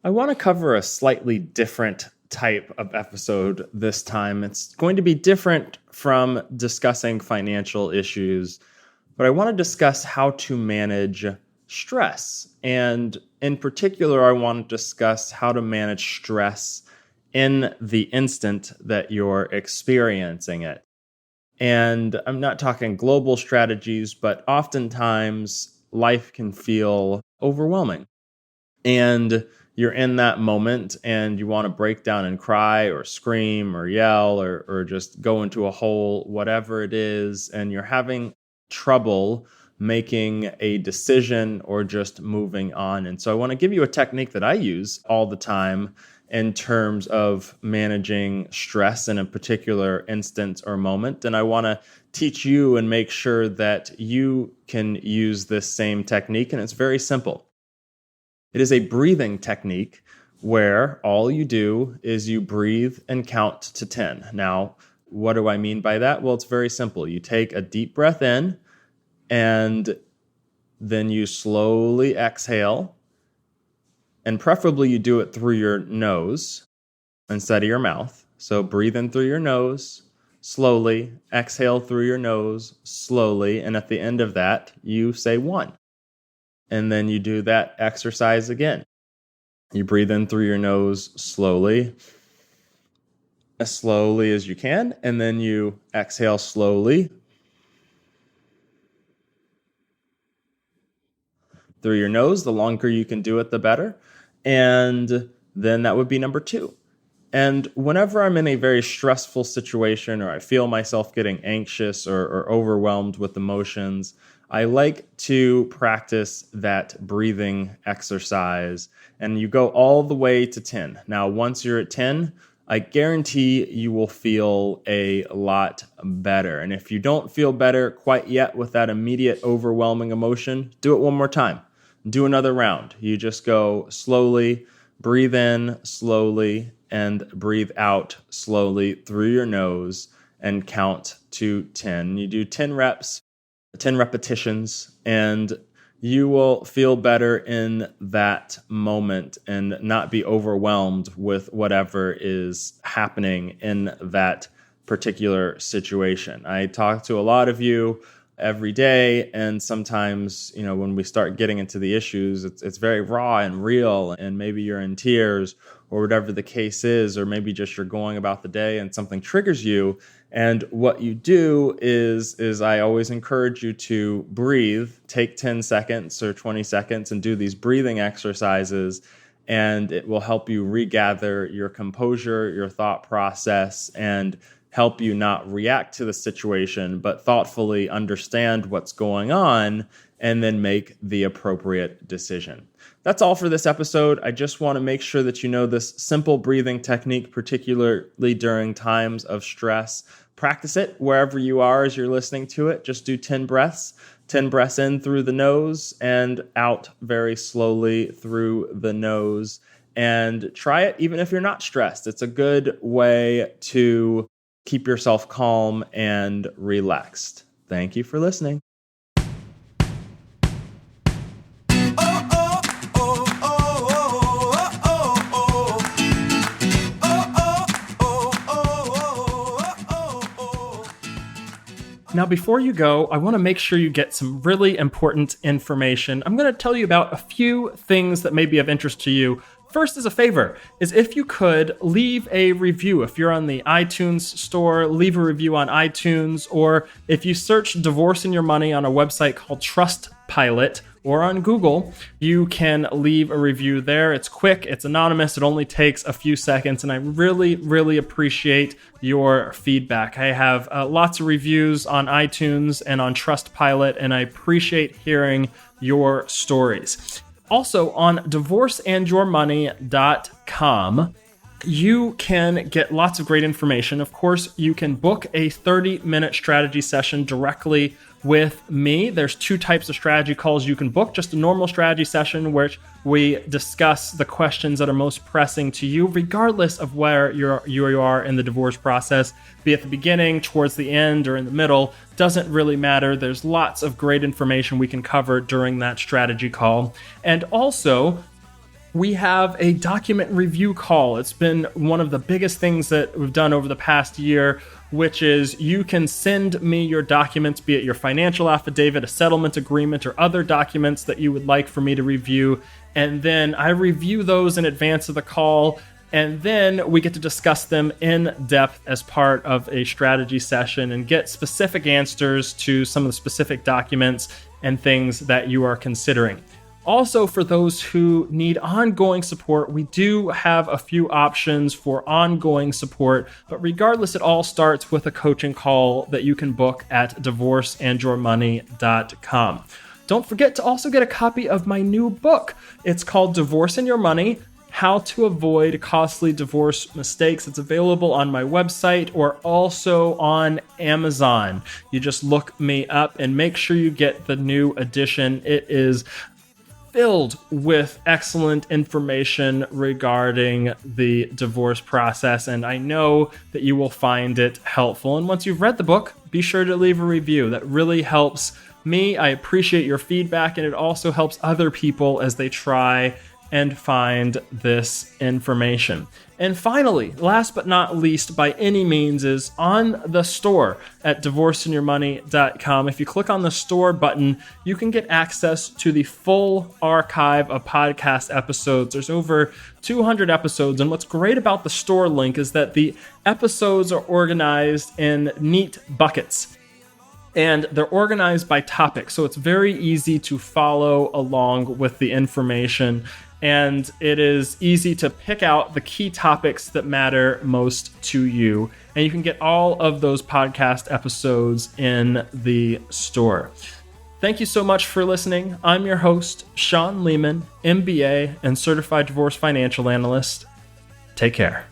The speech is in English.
I want to cover a slightly different type of episode this time. It's going to be different from discussing financial issues, but I want to discuss how to manage stress. And in particular, I want to discuss how to manage stress in the instant that you're experiencing it. And I'm not talking global strategies, but oftentimes life can feel overwhelming. And you're in that moment and you want to break down and cry or scream or yell or just go into a hole, whatever it is, and you're having trouble making a decision or just moving on. And so I want to give you a technique that I use all the time in terms of managing stress in a particular instance or moment. And I want to teach you and make sure that you can use this same technique. And it's very simple. It is a breathing technique where all you do is you breathe and count to 10. Now, what do I mean by that? Well, it's very simple. You take a deep breath in and then you slowly exhale. And preferably you do it through your nose instead of your mouth. So breathe in through your nose slowly, exhale through your nose slowly. And at the end of that, you say 1. And then you do that exercise again. You breathe in through your nose slowly, as slowly as you can. And then you exhale slowly through your nose. The longer you can do it, the better. And then that would be number 2. And whenever I'm in a very stressful situation or I feel myself getting anxious or overwhelmed with emotions, I like to practice that breathing exercise. And you go all the way to 10. Now, once you're at 10, I guarantee you will feel a lot better. And if you don't feel better quite yet with that immediate overwhelming emotion, do it one more time. Do another round. You just go slowly, breathe in slowly, and breathe out slowly through your nose and count to 10. You do 10 reps, 10 repetitions, and you will feel better in that moment and not be overwhelmed with whatever is happening in that particular situation. I talk to a lot of you every day, and sometimes, when we start getting into the issues, it's very raw and real, and maybe you're in tears or whatever the case is, or maybe just you're going about the day and something triggers you. And what you do is I always encourage you to breathe, take 10 seconds or 20 seconds and do these breathing exercises, and it will help you regather your composure, your thought process, and help you not react to the situation, but thoughtfully understand what's going on and then make the appropriate decision. That's all for this episode. I just want to make sure that you know this simple breathing technique, particularly during times of stress. Practice it wherever you are as you're listening to it. Just do 10 breaths. 10 breaths in through the nose and out very slowly through the nose. And try it even if you're not stressed. It's a good way to keep yourself calm and relaxed. Thank you for listening. Now, before you go, I want to make sure you get some really important information. I'm going to tell you about a few things that may be of interest to you. First, as a favor, is if you could leave a review. If you're on the iTunes store, leave a review on iTunes, or if you search Divorce and Your Money on a website called Trustpilot or on Google, you can leave a review there. It's quick, it's anonymous, it only takes a few seconds, and I really, really appreciate your feedback. I have lots of reviews on iTunes and on Trustpilot, and I appreciate hearing your stories. Also, on divorceandyourmoney.com, you can get lots of great information. Of course, you can book a 30-minute strategy session directly with me. There's 2 types of strategy calls you can book. Just a normal strategy session where we discuss the questions that are most pressing to you, regardless of where you are in the divorce process, be at the beginning, towards the end, or in the middle. Doesn't really matter. There's lots of great information we can cover during that strategy call. And also, we have a document review call. It's been one of the biggest things that we've done over the past year, which is you can send me your documents, be it your financial affidavit, a settlement agreement, or other documents that you would like for me to review. And then I review those in advance of the call. And then we get to discuss them in depth as part of a strategy session and get specific answers to some of the specific documents and things that you are considering. Also, for those who need ongoing support, we do have a few options for ongoing support, but regardless, it all starts with a coaching call that you can book at divorceandyourmoney.com. Don't forget to also get a copy of my new book. It's called Divorce and Your Money: How to Avoid Costly Divorce Mistakes. It's available on my website or also on Amazon. You just look me up and make sure you get the new edition. It is filled with excellent information regarding the divorce process, and I know that you will find it helpful. And once you've read the book, be sure to leave a review. That really helps me. I appreciate your feedback, and it also helps other people as they try and find this information. And finally, last but not least by any means, is on the store at divorceandyourmoney.com. If you click on the store button, you can get access to the full archive of podcast episodes. There's over 200 episodes, and what's great about the store link is that the episodes are organized in neat buckets. And they're organized by topic, so it's very easy to follow along with the information. And it is easy to pick out the key topics that matter most to you. And you can get all of those podcast episodes in the store. Thank you so much for listening. I'm your host, Sean Lehman, MBA and Certified Divorce Financial Analyst. Take care.